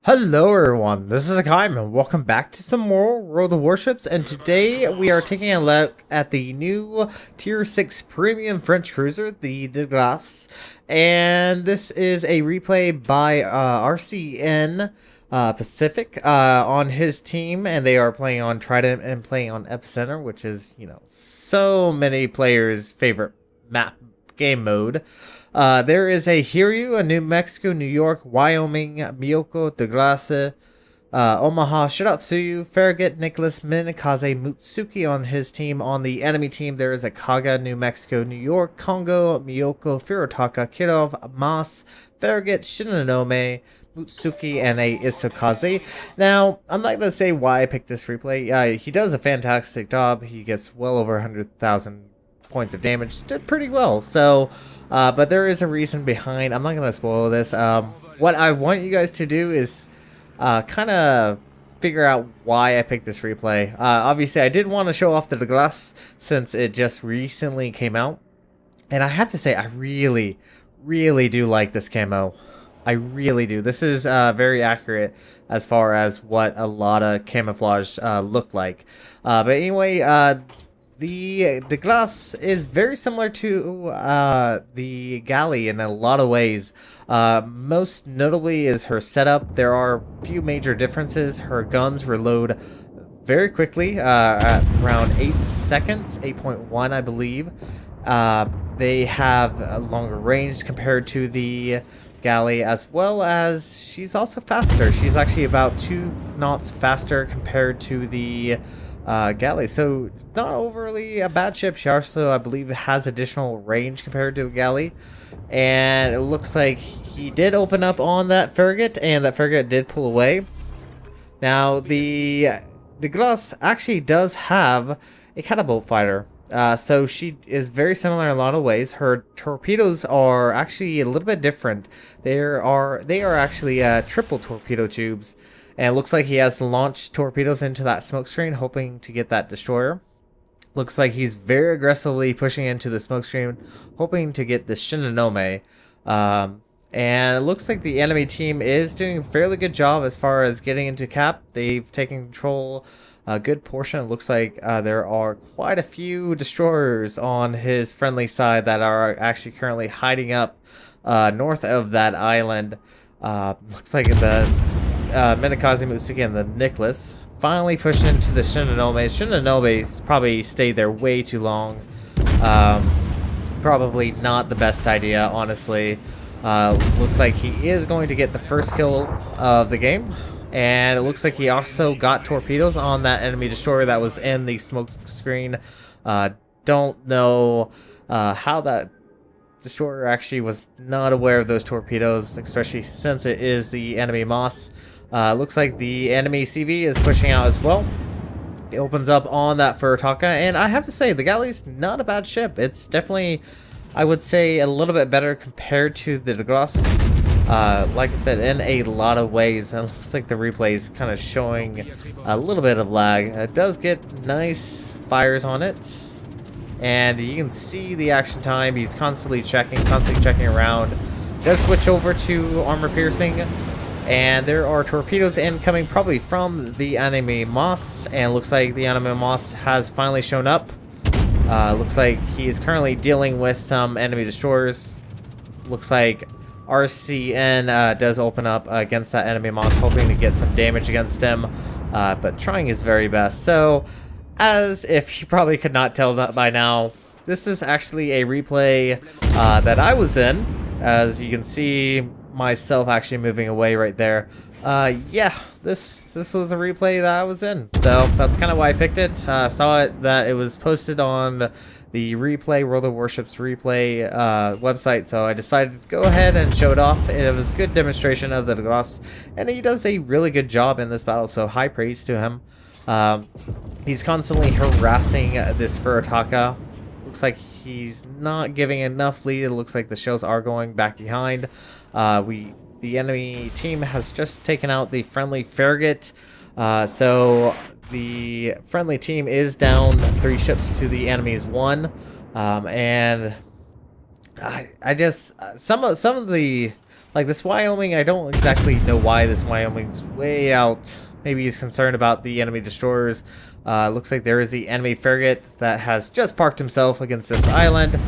Hello everyone, this is Hakaym and welcome back to some more World of Warships, and today we are taking a look at the new Tier 6 Premium French Cruiser, the Grasse, and this is a replay by RCN Pacific on his team, and they are playing on Trident and playing on Epicenter, which is, so many players' favorite game mode. There is a Hiryu, a New Mexico, New York, Wyoming, Miyoko, de Grasse, Omaha, Shiratsuyu, Farragut, Nicholas, Minakaze, Mutsuki on his team. On the enemy team, there is a Kaga, New Mexico, New York, Kongo, Miyoko, Firotaka, Kirov, Mas, Farragut, Shinonome, Mutsuki, and a Isokaze. Now, I'm not going to say why I picked this replay. He does a fantastic job. He gets well over 100,000 points of damage. Did pretty well. So, but there is a reason behind. I'm not going to spoil this. What I want you guys to do is kind of figure out why I picked this replay. Obviously, I did want to show off the Grasse since it just recently came out. And I have to say, I really, really do like this camo. I really do. This is very accurate as far as what a lot of camouflage look like. But anyway, the Grasse is very similar to the Galley in a lot of ways. Most notably is her setup. There are a few major differences. Her guns reload very quickly, at around 8 seconds, 8.1 I believe. They have a longer range compared to the Galley, as well as she's also faster. She's actually about 2 knots faster compared to the Galley, so not overly a bad ship. She also, I believe, has additional range compared to the Galley, and it looks like he did open up on that Farragut, and that Farragut did pull away. Now, the Grasse actually does have a catapult fighter, so she is very similar in a lot of ways. Her torpedoes are actually a little bit different. They are actually triple torpedo tubes. And it looks like he has launched torpedoes into that smoke screen, hoping to get that destroyer. Looks like he's very aggressively pushing into the smoke screen, hoping to get the Shinonome. And it looks like the enemy team is doing a fairly good job as far as getting into cap. They've taken control a good portion. It looks like there are quite a few destroyers on his friendly side that are actually currently hiding up north of that island. Looks like the Minakaze, Mutsuki, and the Nicholas finally pushed into the Shinonome. Shinonome's probably stayed there way too long. Probably not the best idea, honestly. Looks like he is going to get the first kill of the game. And it looks like he also got torpedoes on that enemy destroyer that was in the smoke screen. Don't know how that destroyer actually was not aware of those torpedoes, especially since it is the enemy Moss. Looks like the enemy CV is pushing out as well. It opens up on that Firotaka, and I have to say, the Galley's not a bad ship. It's definitely, I would say, a little bit better compared to the Grasse. Like I said, in a lot of ways. And it looks like the replay is kind of showing a little bit of lag. It does get nice fires on it. And you can see the action time. He's constantly checking around. Does switch over to armor piercing. And there are torpedoes incoming, probably from the enemy Moss. And looks like the enemy Moss has finally shown up. Looks like he is currently dealing with some enemy destroyers. Looks like RCN does open up against that enemy Moss, hoping to get some damage against him. But trying his very best. So, as if you probably could not tell that by now, this is actually a replay that I was in. As you can see myself actually moving away right there. Yeah, this was a replay that I was in. So that's kind of why I picked it. Saw it that it was posted on the replay, World of Warships replay website. So I decided to go ahead and show it off. It was a good demonstration of the Grasse. And he does a really good job in this battle. So high praise to him. He's constantly harassing this Firotaka. Looks like he's not giving enough lead. It looks like the shells are going back behind. The enemy team has just taken out the friendly Farragut. So the friendly team is down 3 ships to the enemy's 1. And I just some of the Like this Wyoming, I don't exactly know why this Wyoming's way out. Maybe he's concerned about the enemy destroyers. Looks like there is the enemy frigate that has just parked himself against this island,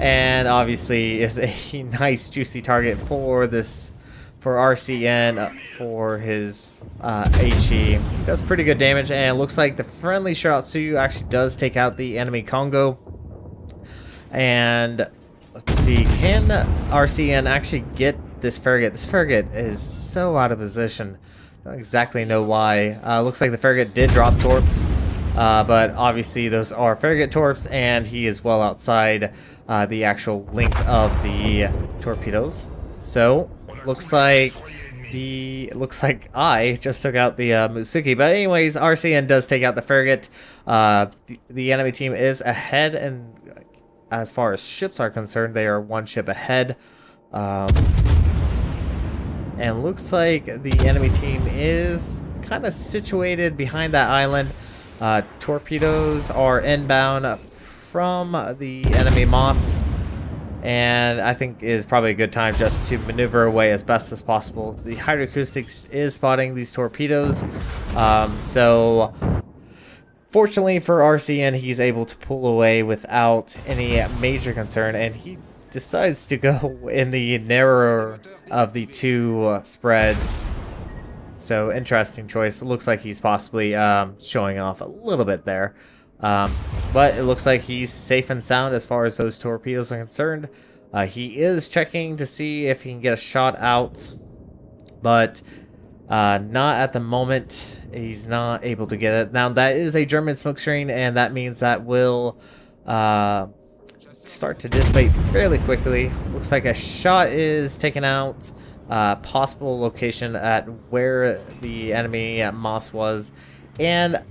and obviously is a nice juicy target for this, for RCN, for his HE. Does pretty good damage, and it looks like the friendly Shiratsu actually does take out the enemy Congo. And let's see, can RCN actually get this frigate? This frigate is so out of position. Don't exactly know why. Looks like the frigate did drop torps, but obviously those are frigate torps, and he is well outside the actual length of the torpedoes. So looks like I just took out the Musuki. But anyways, RCN does take out the frigate. The enemy team is ahead, and as far as ships are concerned, they are one ship ahead. And looks like the enemy team is kind of situated behind that island. Torpedoes are inbound from the enemy Moss, and I think is probably a good time just to maneuver away as best as possible. The hydroacoustics is spotting these torpedoes, so fortunately for RCN, he's able to pull away without any major concern, and he decides to go in the narrower of the two spreads. So interesting choice. It looks like he's possibly showing off a little bit there, but it looks like he's safe and sound as far as those torpedoes are concerned. He is checking to see if he can get a shot out, but not at the moment. He's not able to get it. Now that is a German smoke screen, and that means that will start to dissipate fairly quickly. Looks like a shot is taken out. Possible location at where the enemy Moss was, and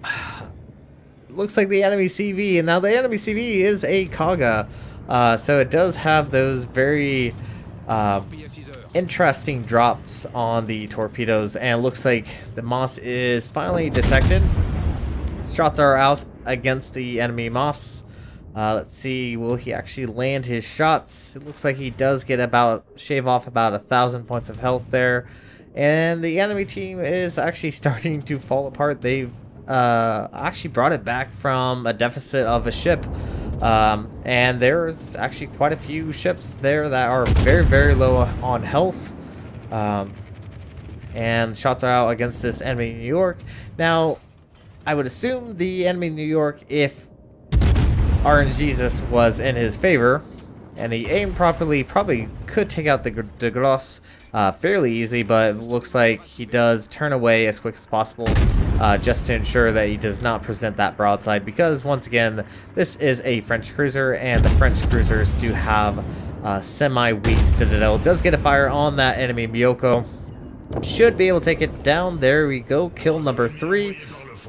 looks like the enemy CV. And now the enemy CV is a Kaga, so it does have those very interesting drops on the torpedoes, and looks like the Moss is finally detected. Shots are out against the enemy Moss. Let's see, will he actually land his shots? It looks like he does get shave off about 1,000 points of health there. And the enemy team is actually starting to fall apart. They've actually brought it back from a deficit of a ship. And there's actually quite a few ships there that are very, very low on health. And shots are out against this enemy New York. Now, I would assume the enemy New York, if RNGesus was in his favor and he aimed properly, probably could take out the Grasse fairly easy, but it looks like he does turn away as quick as possible just to ensure that he does not present that broadside, because once again, this is a French cruiser, and the French cruisers do have semi-weak citadel. Does get a fire on that enemy Miyoko. Should be able to take it down. There we go. Kill number 3.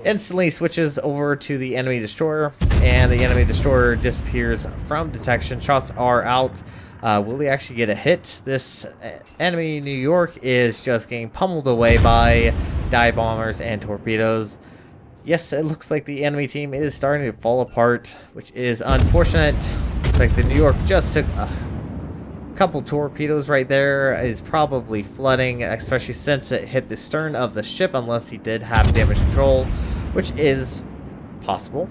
Instantly switches over to the enemy destroyer, and the enemy destroyer disappears from detection. Shots are out. Will he actually get a hit? This enemy New York is just getting pummeled away by dive bombers and torpedoes. Yes, it looks like the enemy team is starting to fall apart, which is unfortunate. Looks like the New York just took a couple torpedoes right there. Is probably flooding, especially since it hit the stern of the ship, unless he did have damage control, which is possible.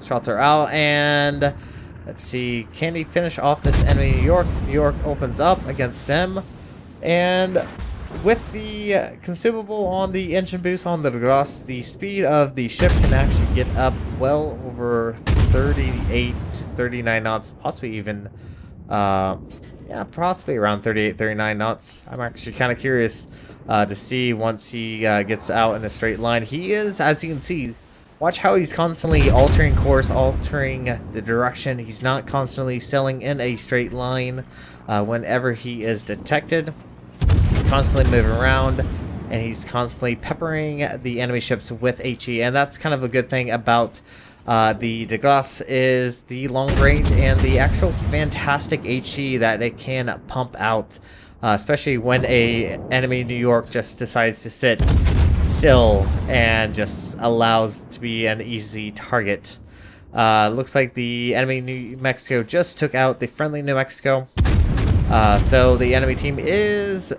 Shots are out, and let's see, can he finish off this enemy New York? New York opens up against him, and with the consumable on the engine boost on the Grasse, the speed of the ship can actually get up well over 38 to 39 knots, possibly even yeah, possibly around 38, 39 knots. I'm actually kind of curious to see once he gets out in a straight line. He is, as you can see, watch how he's constantly altering course, altering the direction. He's not constantly sailing in a straight line whenever he is detected. He's constantly moving around, and he's constantly peppering the enemy ships with HE, and that's kind of a good thing about the Grasse, is the long range and the actual fantastic HE that it can pump out, especially when a enemy New York just decides to sit still and just allows to be an easy target. Looks like the enemy New Mexico just took out the friendly New Mexico. So the enemy team is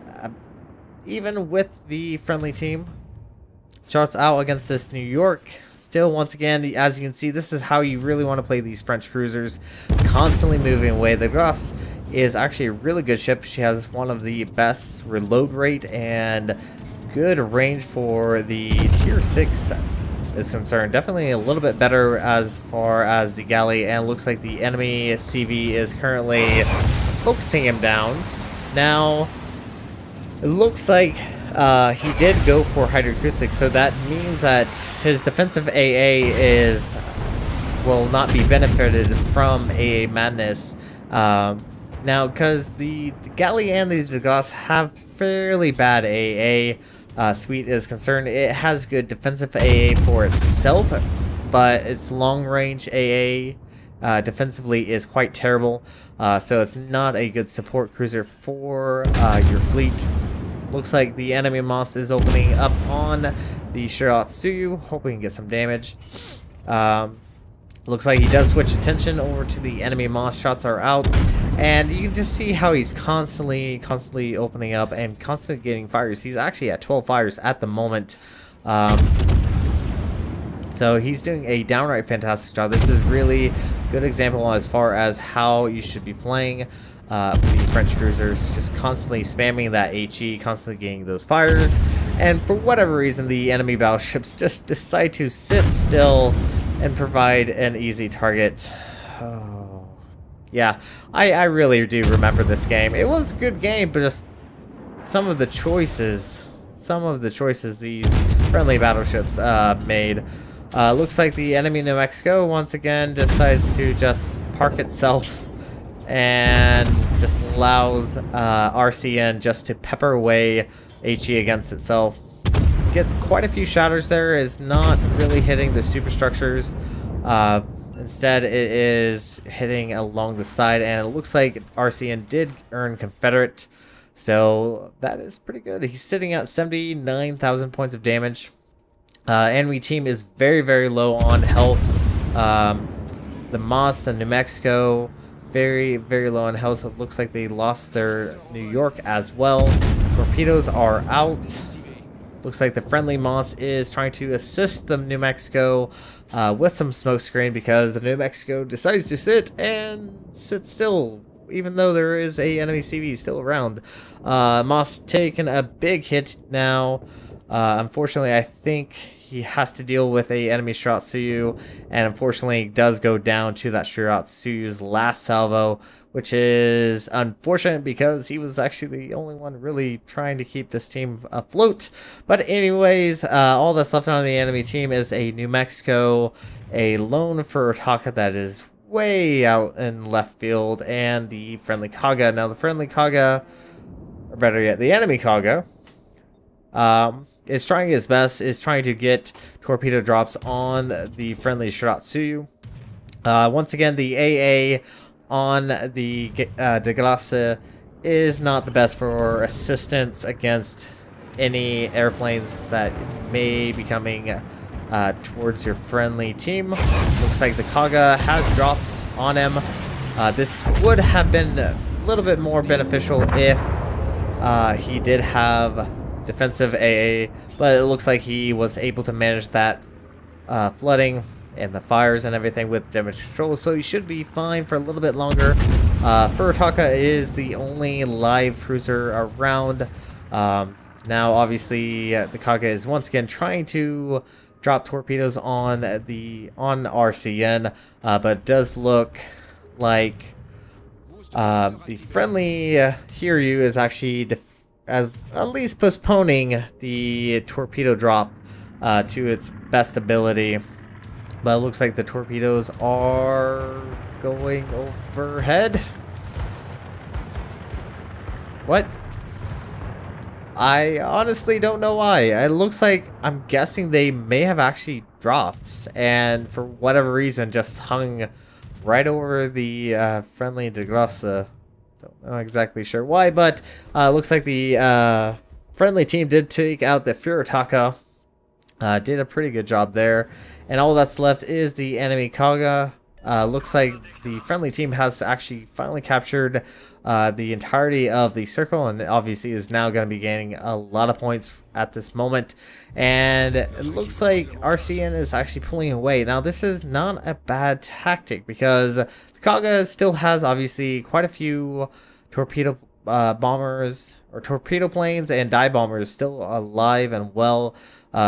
even with the friendly team. Shots out against this New York. Still, once again, as you can see, this is how you really want to play these French cruisers. Constantly moving away. The Grasse is actually a really good ship. She has one of the best reload rate and good range for the tier 6 is concerned. Definitely a little bit better as far as the galley, and looks like the enemy CV is currently focusing him down. Now, it looks like he did go for hydroacoustic, so that means that his defensive AA will not be benefited from AA madness. Now, because the galley and the Grasse have fairly bad AA suite is concerned, it has good defensive AA for itself, but its long range AA defensively is quite terrible. So it's not a good support cruiser for your fleet. Looks like the enemy Moss is opening up on the Shiratsuyu, hoping to get some damage. Looks like he does switch attention over to the enemy Moss. Shots are out, and you can just see how he's constantly opening up and constantly getting fires. He's actually at 12 fires at the moment. So he's doing a downright fantastic job. This is really good example as far as how you should be playing the French cruisers, just constantly spamming that HE, constantly getting those fires. And for whatever reason, the enemy battleships just decide to sit still and provide an easy target. Oh, yeah, I really do remember this game. It was a good game, but just some of the choices these friendly battleships made. Looks like the enemy New Mexico once again decides to just park itself and just allows RCN just to pepper away HE against itself. Gets quite a few shatters there, is not really hitting the superstructures. Instead, it is hitting along the side, and it looks like RCN did earn Confederate, so that is pretty good. He's sitting at 79,000 points of damage. Enemy team is very low on health. The Moss, the New Mexico, very low on health. It looks like they lost their New York as well. Torpedoes are out. Looks like the friendly Moss is trying to assist the New Mexico with some smoke screen, because the New Mexico decides to sit still, even though there is a enemy CV still around. Moss taking a big hit now. Unfortunately, I think he has to deal with a enemy Shiratsuyu, and unfortunately does go down to that Shiratsuyu's last salvo, which is unfortunate because he was actually the only one really trying to keep this team afloat. But anyways, all that's left on the enemy team is a New Mexico, a lone for Taka that is way out in left field, and the friendly Kaga. Now the friendly Kaga, or better yet, the enemy Kaga, is trying his best, is trying to get torpedo drops on the friendly Shiratsuyu. Once again, the AA on the Grasse is not the best for assistance against any airplanes that may be coming towards your friendly team. Looks like the Kaga has dropped on him. This would have been a little bit more beneficial if he did have defensive AA, but it looks like he was able to manage that flooding and the fires and everything with damage control, so he should be fine for a little bit longer. Furitaka is the only live cruiser around. Now obviously the Kaga is once again trying to drop torpedoes on RCN, but it does look like the friendly Hiryu is actually as at least postponing the torpedo drop to its best ability. But it looks like the torpedoes are going overhead. What? I honestly don't know why. It looks like, I'm guessing they may have actually dropped, and for whatever reason just hung right over the friendly de Grasse. Don't know exactly sure why, but looks like the friendly team did take out the Furitaka. Did a pretty good job there, and all that's left is the enemy Kaga. Looks like the friendly team has actually finally captured the entirety of the circle, and obviously is now going to be gaining a lot of points at this moment. And it looks like RCN is actually pulling away. Now this is not a bad tactic, because the Kaga still has obviously quite a few torpedo bombers or torpedo planes and dive bombers still alive and well.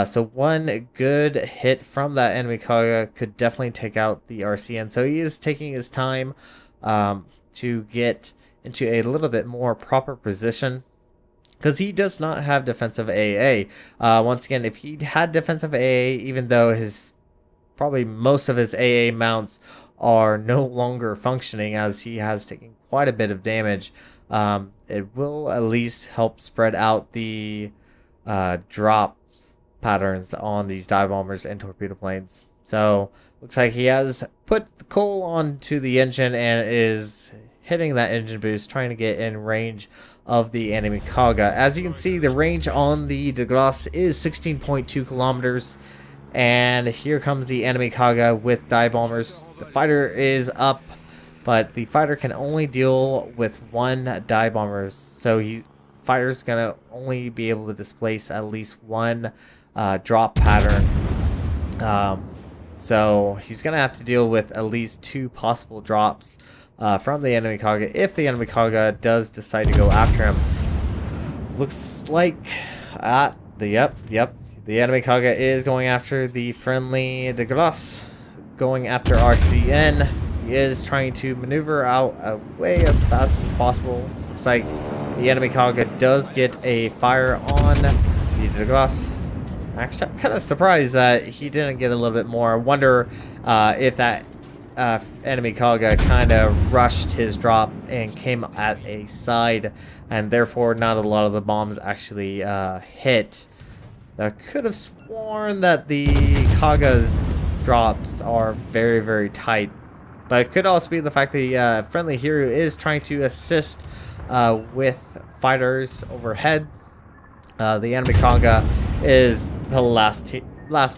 So one good hit from that enemy Kaga could definitely take out the RCN. So he is taking his time to get into a little bit more proper position, because he does not have defensive AA. Once again, if he had defensive AA, even though his probably most of his AA mounts are no longer functioning, as he has taken quite a bit of damage, it will at least help spread out the drops patterns on these dive bombers and torpedo planes. So looks like he has put the coal onto the engine and is hitting that engine boost, trying to get in range of the enemy Kaga. As you can see, the range on the Grasse is 16.2 kilometers. And here comes the enemy Kaga with dive bombers. The fighter is up, but the fighter can only deal with one dive bombers. So fighter's gonna only be able to displace at least one drop pattern. So he's gonna have to deal with at least two possible drops from the enemy Kaga if the enemy Kaga does decide to go after him. Looks like the enemy Kaga is going after the friendly Grasse, going after RCN. He is trying to maneuver out away as fast as possible. Looks like the enemy Kaga does get a fire on the Grasse. Actually, I'm kind of surprised that he didn't get a little bit more. I wonder if that enemy Kaga kind of rushed his drop and came at a side, and therefore not a lot of the bombs actually hit. I could have sworn that the Kaga's drops are very, very tight, but it could also be the fact that the friendly hero is trying to assist with fighters overhead. The enemy Kaga is the last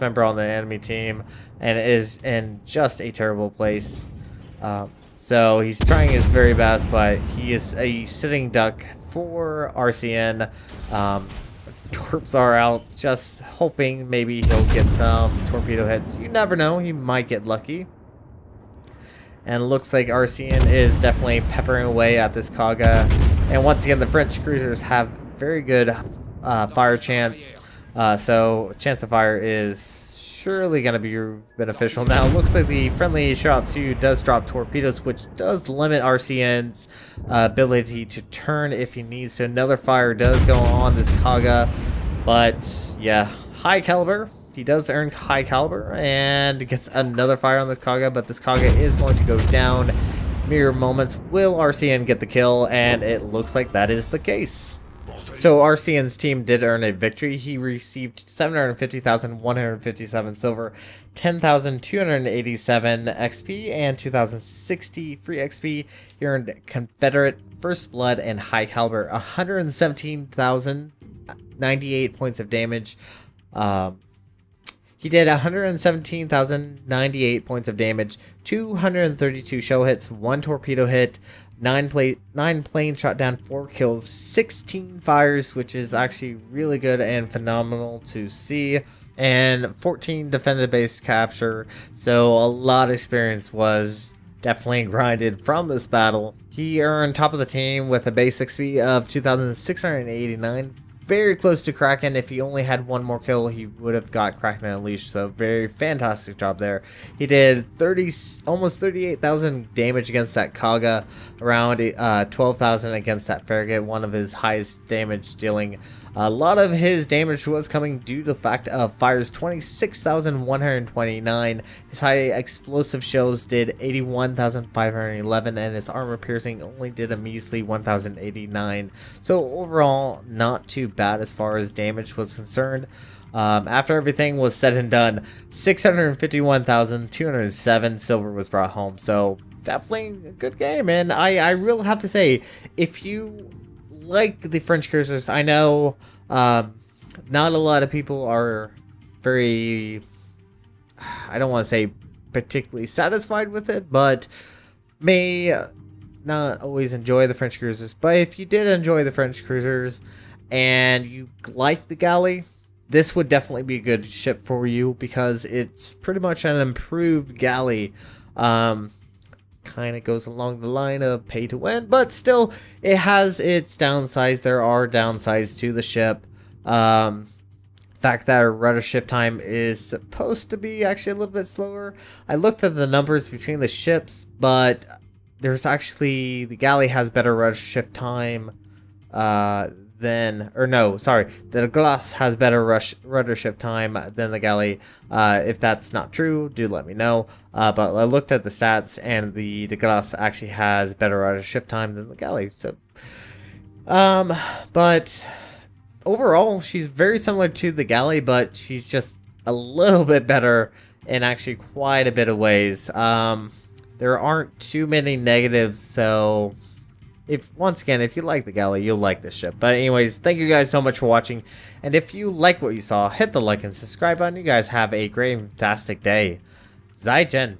member on the enemy team and is in just a terrible place. So he's trying his very best, but he is a sitting duck for RCN. Torps are out, just hoping maybe he'll get some torpedo hits. You never know, he might get lucky. And it looks like RCN is definitely peppering away at this Kaga. And once again, the French cruisers have very good fire chance. So chance of fire is surely going to be beneficial. Now it looks like the friendly Shiratsu does drop torpedoes, which does limit RCN's ability to turn if he needs to. Another fire does go on this Kaga, but yeah, high caliber. He does earn high caliber and gets another fire on this Kaga, but this Kaga is going to go down. Mere moments. Will RCN get the kill? And it looks like that is the case. So RCN's team did earn a victory. He received 750,157 silver, 10,287 XP, and 2,060 free XP. He earned Confederate, First Blood, and High Caliber, 117,098 points of damage. He did 117,098 points of damage, 232 shell hits, 1 torpedo hit, 9 planes shot down, 4 kills, 16 fires, which is actually really good and phenomenal to see, and 14 defended base capture. So a lot of experience was definitely grinded from this battle. He earned top of the team with a base XP of 2,689. Very close to Kraken. If he only had one more kill, he would have got Kraken Unleashed. So very fantastic job there. He did almost 38,000 damage against that Kaga, around 12,000 against that Farragut, one of his highest damage dealing. A lot of his damage was coming due to the fact of fires, 26,129. His high explosive shells did 81,511, and his armor piercing only did a measly 1,089. So overall, not too bad as far as damage was concerned. After everything was said and done, 651,207 silver was brought home. So definitely a good game, and I really have to say, if you like the French cruisers, I know not a lot of people are very, I don't want to say particularly satisfied with it, but may not always enjoy the French cruisers, but if you did enjoy the French cruisers and you like the galley, this would definitely be a good ship for you because it's pretty much an improved galley. Kind of goes along the line of pay to win, but still it has its downsides. There are downsides to the ship. Fact that our rudder shift time is supposed to be actually a little bit slower. I looked at the numbers between the ships, but there's actually, the galley has better rudder shift time the Grasse has better rudder shift time than the galley. If that's not true, do let me know. But I looked at the stats, and the Grasse actually has better rudder shift time than the galley. So, but overall, she's very similar to the galley, but she's just a little bit better in actually quite a bit of ways. There aren't too many negatives, so once again, if you like the galley, you'll like this ship. But anyways, thank you guys so much for watching, and if you like what you saw, hit the like and subscribe button. You guys have a great, fantastic day. Zai Jen.